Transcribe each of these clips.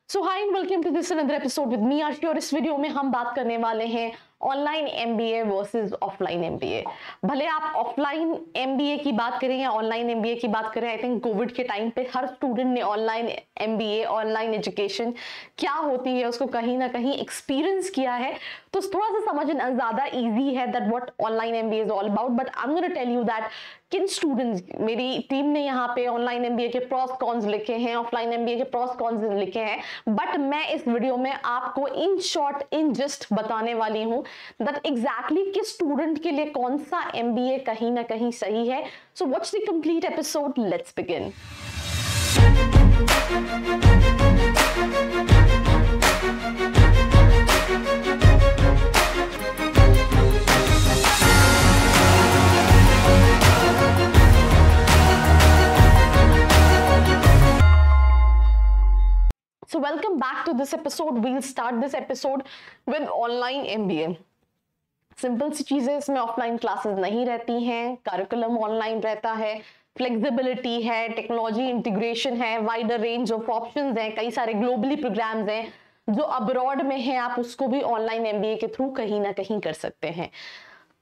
So hi and welcome to this another episode with me Aarti. और इस वीडियो में हम बात करने वाले हैं online MBA versus offline MBA. भले आप ऑफलाइन एमबीए की बात करें या ऑनलाइन एमबीए की बात करें, आई थिंक कोविड के टाइम पे हर स्टूडेंट ने ऑनलाइन एमबीए, ऑनलाइन एजुकेशन क्या होती है उसको कहीं ना कहीं एक्सपीरियंस किया है। तो थोड़ा सा समझना ज्यादा इजी है that what online MBA is all about. But I am gonna tell you that किन स्टूडेंट्स, मेरी टीम ने यहाँ पे ऑनलाइन एमबीए के प्रॉस कॉन्स लिखे हैं, ऑफलाइन एमबीए के प्रॉस कॉन्स लिखे हैं। बट मैं इस वीडियो में आपको इन शॉर्ट, इन जस्ट बताने वाली हूँ दैट एग्जैक्टली किस स्टूडेंट के लिए कौन सा एमबीए कहीं ना कहीं सही है। So watch the complete episode, let's begin. So welcome back to this episode. We'll start this episode with online MBA. Simple सी चीजें इसमें, ऑफलाइन क्लासेस नहीं रहती हैं, करिकुलम ऑनलाइन रहता है, फ्लेक्सिबिलिटी है, टेक्नोलॉजी इंटीग्रेशन है, वाइडर रेंज ऑफ ऑप्शंस हैं, कई सारे ग्लोबली प्रोग्राम्स हैं जो अब्रॉड में हैं, आप उसको भी ऑनलाइन एमबीए के थ्रू कहीं ना कहीं कर सकते हैं।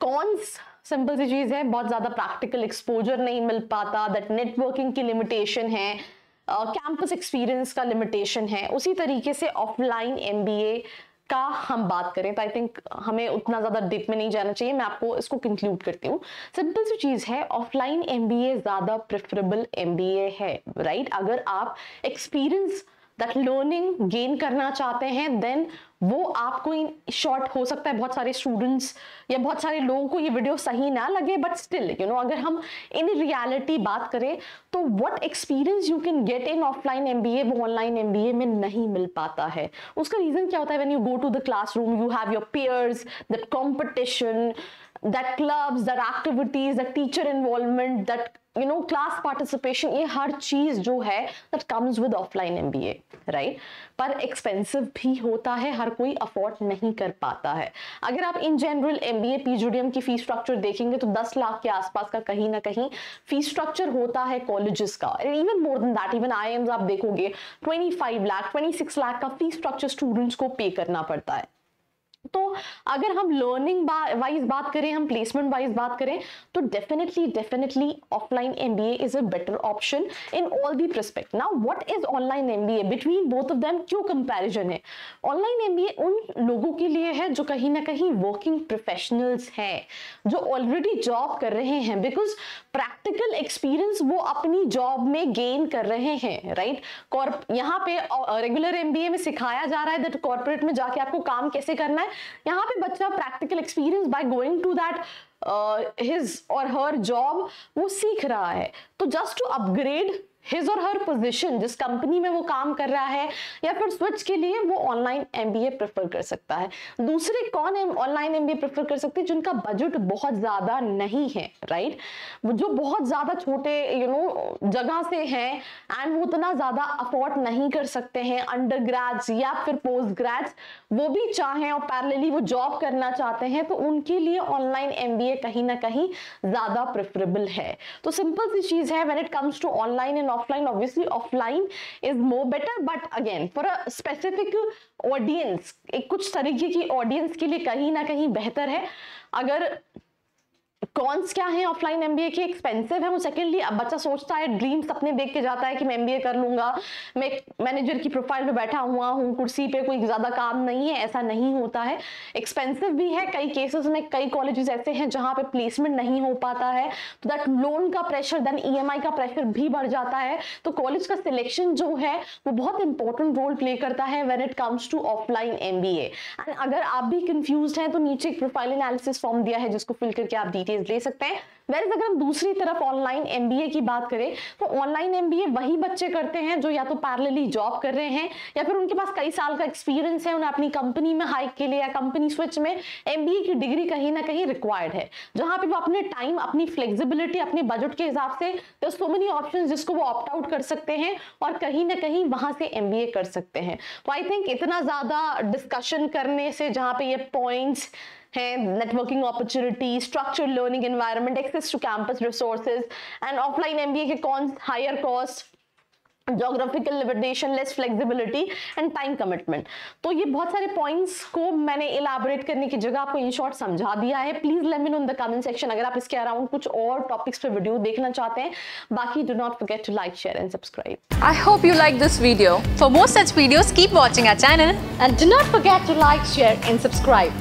कॉन्स सिंपल सी चीज है, बहुत ज्यादा प्रैक्टिकल एक्सपोजर नहीं मिल पाता, दैट नेटवर्किंग की लिमिटेशन है, कैंपस एक्सपीरियंस का लिमिटेशन है। उसी तरीके से ऑफलाइन एमबीए का हम बात करें तो आई थिंक हमें उतना ज्यादा डीप में नहीं जाना चाहिए। मैं आपको इसको कंक्लूड करती हूँ। सिंपल सी चीज है, ऑफलाइन एमबीए ज्यादा प्रेफरेबल एमबीए है, राइट? अगर आप एक्सपीरियंस दैट लर्निंग गेन करना चाहते हैं देन वो आपको इन शॉर्ट, हो सकता है बहुत सारे स्टूडेंट्स या बहुत सारे लोगों को ये वीडियो सही ना लगे, बट स्टिल अगर हम इन रियलिटी बात करें तो what experience you can get in offline MBA वो ऑनलाइन एमबीए में नहीं मिल पाता है। उसका रीजन क्या होता है? When you go to the classroom you have your peers, that competition, that clubs, that activities, that teacher involvement, that class participation, ये हर चीज जो है that comes with offline MBA, right? पर एक्सपेंसिव भी होता है, हर कोई अफोर्ड नहीं कर पाता है। अगर आप इन जनरल MBA PGDM की फीस स्ट्रक्चर देखेंगे तो 10 लाख के आसपास का कहीं ना कहीं फीस स्ट्रक्चर होता है कॉलेजेस का। Even more than that, even IIMs आप देखोगे 25 लाख 26 लाख का फीस स्ट्रक्चर स्टूडेंट्स को पे करना पड़ता है। तो अगर हम लर्निंग वाइज बात करें, हम प्लेसमेंट वाइज बात करें तो definitely offline MBA is a better option in all the respect. Now what is online MBA? Between both of them क्यों कंपैरिजन है? ऑनलाइन एमबीए उन लोगों के लिए है जो कहीं ना कहीं वर्किंग प्रोफेशनल्स हैं, जो ऑलरेडी जॉब कर रहे हैं, बिकॉज प्रैक्टिकल एक्सपीरियंस वो अपनी जॉब में गेन कर रहे हैं, राइट? यहाँ पे रेगुलर एमबीए में सिखाया जा रहा है दैट कॉर्पोरेट में जाके आपको काम कैसे करना है। यहाँ पे बच्चा practical experience by going to that his और हर जॉब वो सीख रहा है। तो जस्ट टू अपग्रेड हिज और हर पोजीशन, जिस कंपनी में वो काम कर रहा है या फिर स्विच के लिए वो ऑनलाइन एमबीए प्रेफर कर सकता है। दूसरे कौन ऑनलाइन एमबीए प्रेफर कर सकते हैं? जिनका बजट बहुत ज्यादा नहीं है, राइट? जो बहुत ज्यादा छोटे जगह से हैं एंड वो उतना ज्यादा अफोर्ड नहीं कर सकते हैं, अंडर ग्रेड्स या फिर पोस्ट ग्रेड्स, वो भी चाहें और पैरेलली वो जॉब करना चाहते हैं, तो उनके लिए ऑनलाइन एमबीए कहीं ना कहीं ज्यादा प्रेफरेबल है। तो सिंपल सी चीज है, when it comes to online and offline, obviously offline is more better, but again for a specific audience, एक कुछ तरीके की ऑडियंस के लिए कहीं ना कहीं बेहतर है। अगर कॉन्स क्या है ऑफलाइन एमबीए के? एक्सपेंसिव है वो। सेकेंडली, अब बच्चा सोचता है, ड्रीम्स अपने देख के जाता है कि मैं एमबीए कर लूंगा, मैं मैनेजर की प्रोफाइल पे बैठा हुआ हूँ, कुर्सी पे कोई ज्यादा काम नहीं है, ऐसा नहीं होता है। एक्सपेंसिव भी है कई केसेस में। कई कॉलेजेस ऐसे हैं जहां पे प्लेसमेंट नहीं हो पाता है, तो दैट लोन का प्रेशर, देन EMI का प्रेशर भी बढ़ जाता है। तो कॉलेज का सिलेक्शन जो है वो बहुत इंपॉर्टेंट रोल प्ले करता है when it comes to offline MBA. And अगर आप भी कंफ्यूज्ड हैं तो नीचे एक प्रोफाइल एनालिसिस फॉर्म दिया है जिसको फिल करके आप डिटेल्स ले सकते हैं। वैसे अगर हम दूसरी तरफ ऑनलाइन एमबीए की बात करें तो ऑनलाइन एमबीए वही बच्चे करते हैं जो या तो पैरेलली जॉब कर रहे हैं या फिर उनके पास कई साल का एक्सपीरियंस है, उन्हें अपनी कंपनी में हाइक के लिए या कंपनी स्विच में एमबीए की डिग्री कहीं ना कहीं रिक्वायर्ड है, जहां पे वो अपने टाइम, अपनी फ्लेक्सिबिलिटी, अपने बजट के हिसाब से देयर सो मेनी ऑप्शंस जिसको वो ऑप्ट आउट कर सकते हैं और कहीं ना कहीं वहां से एमबीए कर सकते हैं। तो आई थिंक इतना ज्यादा डिस्कशन करने से, जहां पे ये पॉइंट्स है, networking opportunity, structured learning environment, access to campus resources and offline MBA के cons, higher cost, geographical limitation, less flexibility and time commitment. तो ये बहुत सारे पॉइंट्स को मैंने इलाबोरेट करने की जगह आपको इन शॉर्ट समझा दिया है। Please let me know in the comment section अगर आप इसके अराउंड कुछ और टॉपिक्स पे वीडियो देखना चाहते हैं। बाकी do not forget to like, share and subscribe. I hope you like this video. For more such videos, keep watching our channel And do not forget to like, share and subscribe.